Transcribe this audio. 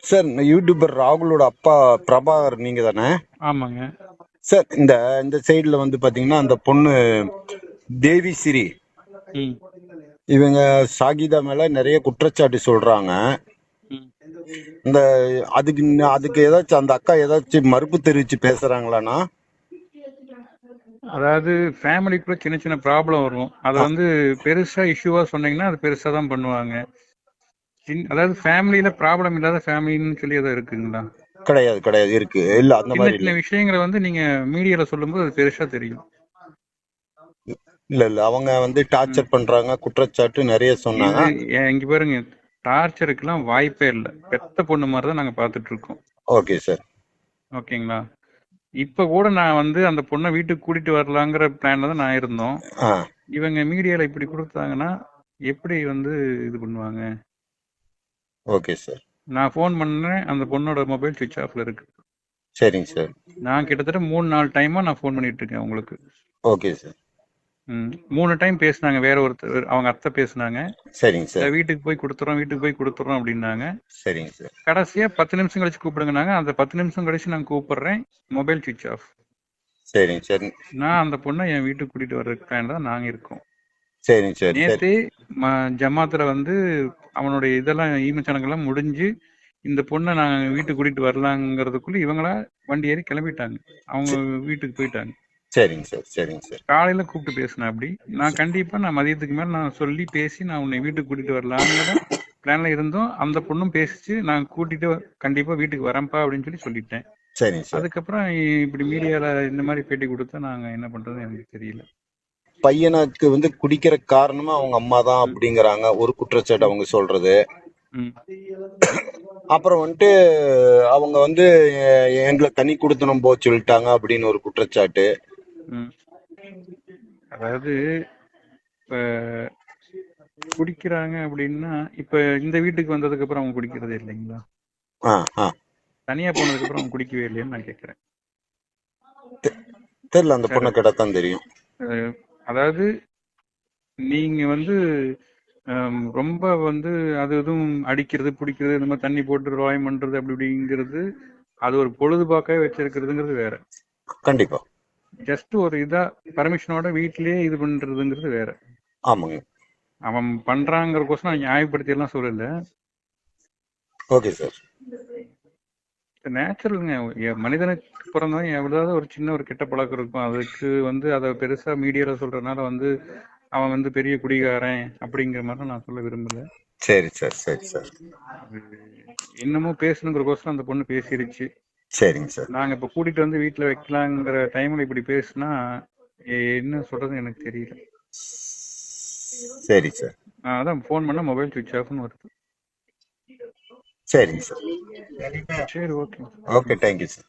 Sir YouTuber ராகுலோட அப்பா பிரபாகர் நீங்க தானே? ஆமாங்க. சார் இந்த இந்த சைடுல வந்து பாத்தீங்கன்னா அந்த பொண்ணு தேவி ஸ்ரீ ம். இவங்க சாகிதா மேல நிறைய குற்றச்சாட்டு சொல்றாங்க. ம். இந்த அதுக்கு ஏதாச்சும் அந்த அக்கா ஏதாச்சும் மறுப்பு தெரிவிச்சு பேசுறாங்களாண்ணா? அதாவது ஃபேமிலிக்குள்ள சின்ன சின்ன ப்ராப்ளம் வரும். அதை வந்து பெருசா இஷ்யூவா சொன்னீங்கன்னா அது பெருசா தான் பண்ணுவாங்க. அதாவது ஃபேமிலியில ப்ராப்ளம் இல்லாத ஃபேமிலின்னு சொல்லி எதாவது இருக்குங்களா? கிடையாது கிடையாது, இருக்கு. இல்ல அந்த சின்ன மாதிரி சின்ன இல்ல. விஷயங்களை வந்து நீங்க மீடியால சொல்லும்போது அது பெருசா தெரியும். இல்ல இல்ல, அவங்க வந்து ம். டார்ச்சர் பண்றாங்க, குற்றச்சாட்டு நிறைய சொன்னாங்க. இது இங்க பாருங்க, டார்ச்சருக்குலாம் வாய்ப்பே இல்லை. பெத்த பொண்ணு மாதிரி தான் நாங்க பார்த்துட்டு இருக்கோம். Okay sir. ஓகேங்களா? இப்ப கூட நான் வந்து அந்த பொண்ணை வீட்டுக்கு கூட்டிட்டு வரலாங்கிற பிளான்ல தான் நான் இருந்தோம். ஆ இவங்க மீடியால இப்படி கொடுத்தாங்கன்னா எப்படி வந்து இது பண்ணுவாங்க? Okay sir. நான் ஃபோன் பண்ணேன், அந்த பொண்ணோட மொபைல் சுவிட்ச் ஆஃப்ல இருக்கு. சரிங்க சார். நான் கிட்டத்தட்ட 3-4 டைமா நான் ஃபோன் பண்ணிட்டு இருக்கேன் உங்களுக்கு. Okay sir. 3 டைம் பேசுனாங்க. வேற ஒருத்தர் அவங்க அத்தை பேசுனாங்க. சரிங்க சார். வீட்டுக்கு போய் கொடுத்துறோம் அப்படின்னாங்க. சரிங்க சார். கடைசியா 10 நிமிஷம் கழிச்சு கூப்பிடுங்கனாங்க. அந்த 10 நிமிஷம் கழிச்சு நான் கூப்பிடுறேன், மொபைல் சுவிட்ச் ஆஃப். சரிங்க சார். நான் அந்த பொண்ணை என் வீட்டுக்கு கூட்டிட்டு வர்ற பிளான்ல தான் நாங்க இருக்கோம். சரிங்க சார். சரி நேத்தே ஜமாத்துல வந்து அவனுடைய இதெல்லாம் ஈமச்சனங்கள்லாம் முடிஞ்சு இந்த பொண்ணை நாங்க வீட்டுக்கு கூட்டிட்டு வரலாங்கிறதுக்குள்ள இவங்களா வண்டி ஏறி கிளம்பிட்டாங்க. அவங்க வீட்டுக்கு போயிட்டாங்க. சரிங்க சார். சரிங்க சார். காலையில கூப்பிட்டு பேசினேன். அப்படி நான் கண்டிப்பா நான் மதியத்துக்கு மேல நான் சொல்லி பேசி நான் உன்னை வீட்டுக்கு கூட்டிட்டு வரலாங்கிற பிளான்ல இருந்தோம். அந்த பொண்ணும் பேசிச்சு, நான் கூட்டிட்டு கண்டிப்பா வீட்டுக்கு வரேன்ப்பா அப்படின்னு சொல்லிட்டேன். சரிங்க சார். அதுக்கப்புறம் இப்படி மீடியால இந்த மாதிரி பேட்டி கொடுத்தா நாங்க என்ன பண்றதுன்னு எனக்கு தெரியல. பையனுக்கு வந்து குடிக்கிற காரணமா அவங்க அம்மா தான் அப்படிங்கிறாங்க ஒரு குற்றச்சாட்டு அவங்க சொல்றது. அப்புறம் வந்துட்டு அவங்க வந்து எங்களை தனி கொடுத்தனும் போக சொல்லிட்டாங்க அப்படின்னு ஒரு குற்றச்சாட்டு. அதாவது இப்ப குடிக்கிறாங்க அப்படின்னா, இப்ப இந்த வீட்டுக்கு வந்ததுக்கு அப்புறம் அவங்க குடிக்கிறதே இல்லைங்களா? தனியா போனதுக்கு அப்புறம் அவங்க குடிக்கவே இல்லையான்னு நான் கேக்குறேன். தெரியல, அந்த பொண்ணை கேட்டாதான் தெரியும். அதாவது நீங்க வந்து ரொம்ப வந்து அது எதுவும் அடிக்கிறது பிடிக்கிறது இந்த மாதிரி தண்ணி போட்டு ராயம் பண்றது அப்படி இப்படிங்கிறது அது ஒரு பொழுதுபாக்காக வச்சிருக்கிறதுங்கிறது வேற. கண்டிப்பா. ஜஸ்ட் ஒரு இதா பர்மிஷனோட வீட்லயே இது பண்றதுங்கிறது வேற. ஆமாங்க. அவன் பண்றாங்கிறக்கோசம் நான் நியாயப்படுத்தி எல்லாம் சொல்லல. Okay sir. நேச்சுரலுங்க. மனிதனுக்கு பிறந்தவன் எவ்வளவு ஒரு சின்ன ஒரு கெட்ட பழக்கம் இருக்கும். அதுக்கு வந்து அதை பெருசா மீடியால சொல்றதுனால வந்து அவன் வந்து பெரிய குடிகாரன் அப்படிங்கிற மாதிரி நான் சொல்ல விரும்பல. சரி சார். சரி சார். இன்னமும் பேசணுங்கிறக்கோசம் அந்த பொண்ணு பேசிருச்சு. சரிங்க சார். நாங்க இப்ப கூட்டிட்டு வந்து வீட்டுல வைக்கலாங்கிற டைம்ல இப்படி பேசுனா என்ன சொல்றது எனக்கு தெரியல. சரி சார். அதான் போன் பண்ண மொபைல் சுவிட்ச் ஆஃப்னு வருது. சரிங்க சார். சரி, ஓகே. Okay, thank you sir.